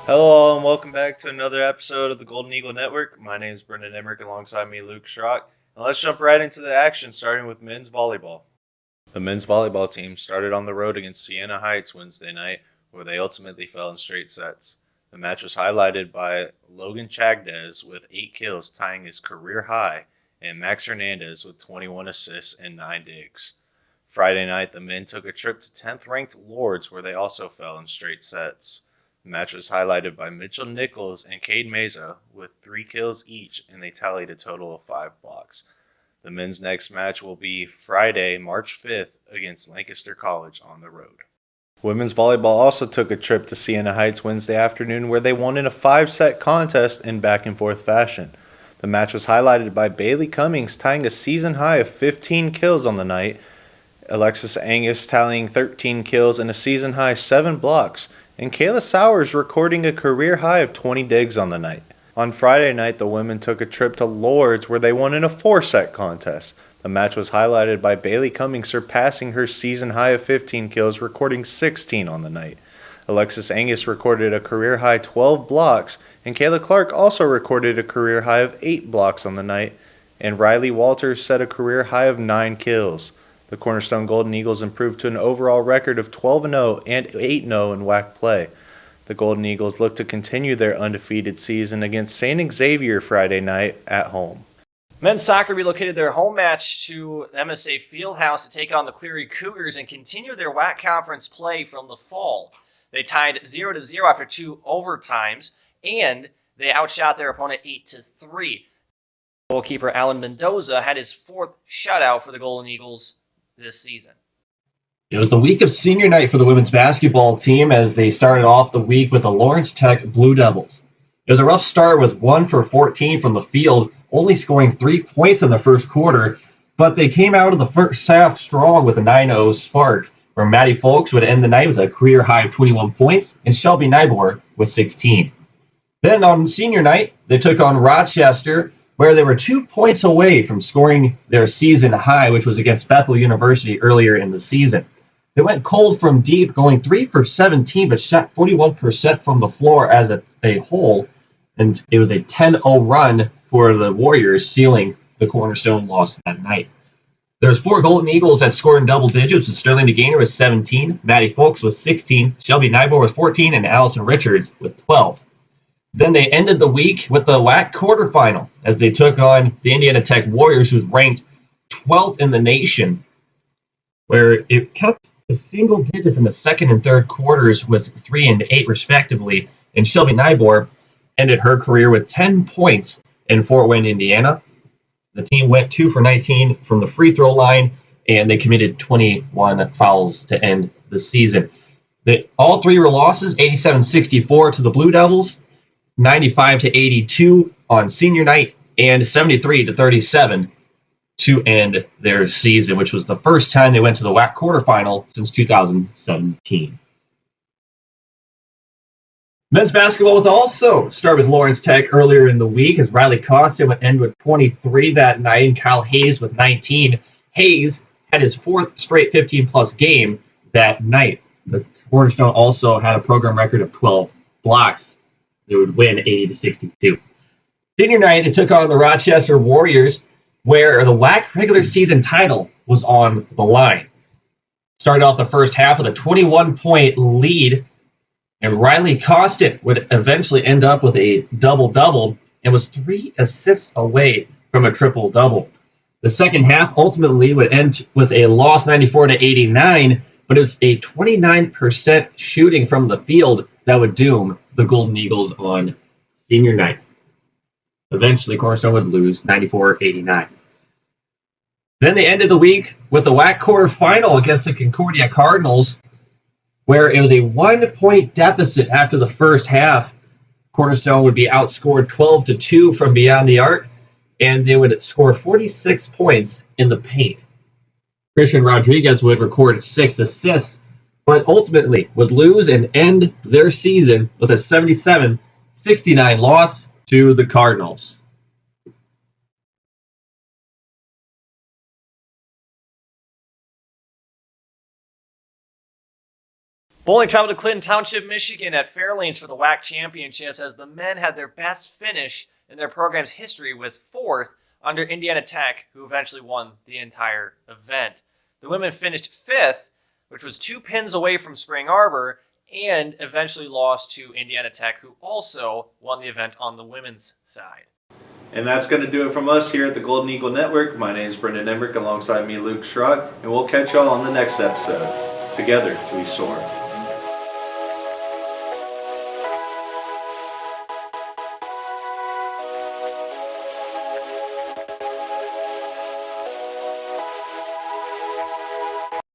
Hello, all, and welcome back to another episode of the Golden Eagle Network. My name is Brendan Emmerich, alongside me, Luke Schrock. And let's jump right into the action, starting with men's volleyball. The men's volleyball team started on the road against Siena Heights Wednesday night, where they ultimately fell in straight sets. The match was highlighted by Logan Chagdez with 8 kills, tying his career high, and Max Hernandez with 21 assists and 9 digs. Friday night, the men took a trip to 10th-ranked Lourdes, where they also fell in straight sets. The match was highlighted by Mitchell Nichols and Cade Meza with 3 kills each, and they tallied a total of 5 blocks. The men's next match will be Friday, March 5th against Lancaster College on the road. Women's volleyball also took a trip to Siena Heights Wednesday afternoon, where they won in a 5-set contest in back-and-forth fashion. The match was highlighted by Bailey Cummings tying a season high of 15 kills on the night, Alexis Angus tallying 13 kills and a season high 7 blocks, and Kayla Sowers recording a career high of 20 digs on the night. On Friday night, the women took a trip to Lourdes, where they won in a 4-set contest. The match was highlighted by Bailey Cummings surpassing her season high of 15 kills, recording 16 on the night. Alexis Angus recorded a career high 12 blocks, and Kayla Clark also recorded a career high of 8 blocks on the night, and Riley Walters set a career high of 9 kills. The Cornerstone Golden Eagles improved to an overall record of 12-0 and 8-0 in WAC play. The Golden Eagles look to continue their undefeated season against St. Xavier Friday night at home. Men's soccer relocated their home match to MSA Fieldhouse to take on the Cleary Cougars and continue their WAC conference play from the fall. They tied 0-0 after 2 overtimes, and they outshot their opponent 8-3. Goalkeeper Alan Mendoza had his 4th shutout for the Golden Eagles this season. It was the week of senior night for the women's basketball team as they started off the week with the Lawrence Tech Blue Devils. It was a rough start with 1 for 14 from the field, only scoring 3 points in the first quarter, but they came out of the first half strong with a 9-0 spark, where Maddie Folks would end the night with a career high of 21 points and Shelby Nybor with 16. Then on senior night, they took on Rochester, where they were 2 points away from scoring their season high, which was against Bethel University earlier in the season. They went cold from deep, going 3 for 17, but shot 41% from the floor as a whole, and it was a 10-0 run for the Warriors, sealing the Cornerstone loss that night. There's 4 Golden Eagles that scored in double digits, with Sterling DeGainer with 17, Maddie Folks with 16, Shelby Nybor with 14, and Allison Richards with 12. Then they ended the week with the WAC quarterfinal as they took on the Indiana Tech Warriors, who's ranked 12th in the nation, where it kept the single digits in the second and third quarters with 3 and 8 respectively, and Shelby Nybor ended her career with 10 points in Fort Wayne, Indiana. The team went 2 for 19 from the free throw line, and they committed 21 fouls to end the season. All 3 were losses, 87-64 to the Blue Devils, 95-82 on senior night, and 73-37 to end their season, which was the first time they went to the WAC quarterfinal since 2017. Men's basketball was also start with Lawrence Tech earlier in the week, as Riley Costa would end with 23 that night and Kyle Hayes with 19. Hayes had his 4th straight 15-plus game that night. The Cornerstone also had a program record of 12 blocks. They would win 80-62. Senior night, they took on the Rochester Warriors, where the WAC regular season title was on the line. Started off the first half with a 21-point lead, and Riley Costin would eventually end up with a double-double and was 3 assists away from a triple-double. The second half ultimately would end with a loss 94-89, but it was a 29% shooting from the field that would doom the Golden Eagles on senior night. Eventually, Cornerstone would lose 94-89. Then they ended the week with the WAC quarterfinal against the Concordia Cardinals, where it was a 1-point deficit after the first half. Cornerstone would be outscored 12-2 from beyond the arc, and they would score 46 points in the paint. Christian Rodriguez would record 6 assists, but ultimately would lose and end their season with a 77-69 loss to the Cardinals. Bowling traveled to Clinton Township, Michigan at Fairlanes for the WAC championships as the men had their best finish in their program's history with 4th under Indiana Tech, who eventually won the entire event. The women finished 5th, which was 2 pins away from Spring Arbor, and eventually lost to Indiana Tech, who also won the event on the women's side. And that's going to do it from us here at the Golden Eagle Network. My name is Brendan Emmerich, alongside me, Luke Schrock, and we'll catch y'all on the next episode. Together, we soar.